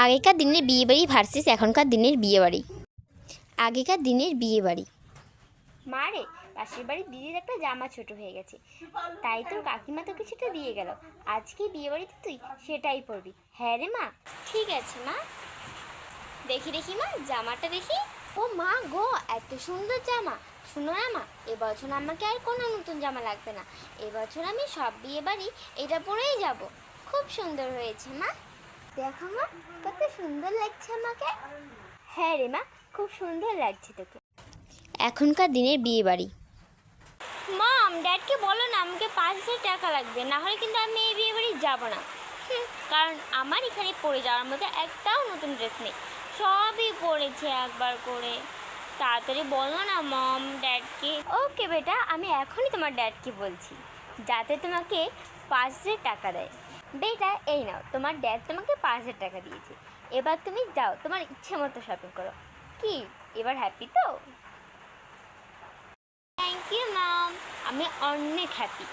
আগেকার দিনের বিয়েবাড়ি ভার্সেস এখনকার দিনের বিয়েবাড়ি। আগেকার দিনের বিয়েবাড়ি। মা রে, পাশের বাড়ির দিদির একটা জামা ছোট হয়ে গেছে, তাই তোর কাকিমা তো কিছুটা দিয়ে গেল। আজকে বিয়ে বাড়িতে তুই সেটাই পরবি। হ্যাঁ রে মা, ঠিক আছে মা। দেখি দেখি মা, জামাটা দেখি। ও মা গো, এত সুন্দর জামা! শুনো না মা, এবছর আমাকে আর কোনো নতুন জামা লাগবে না। এবছর আমি সব বিয়ে বাড়ি এটা পরেই যাব। খুব সুন্দর হয়েছে মা। দেখো মা, কত সুন্দর লাগছে আমাকে। হ্যাঁ রে মা, খুব সুন্দর লাগছে তোকে। এখনকার দিনের বিয়েবাড়ি। মম, ড্যাডকে বলো না আমাকে 5,000 টাকা লাগবে, না হলে কিন্তু আমি এই বিয়ে বাড়ি যাবো না। কারণ আমার এখানে পরে যাওয়ার মধ্যে একটাও নতুন ড্রেস নেই, সবই পরেছে একবার করে। তাড়াতাড়ি বলো না মম ড্যাডকে। ওকে বেটা, আমি এখনই তোমার ড্যাডকে বলছি যাতে তোমাকে 5,000 টাকা দেয়। বেটা এই নাও, তোমার ড্যাড তোমাকে 5,000 টাকা দিয়েছে। এবার তুমি যাও, তোমার ইচ্ছে মতো শপিং করো। কি এবার হ্যাপি তো? থ্যাংক ইউ মম, আমি অনেক হ্যাপি।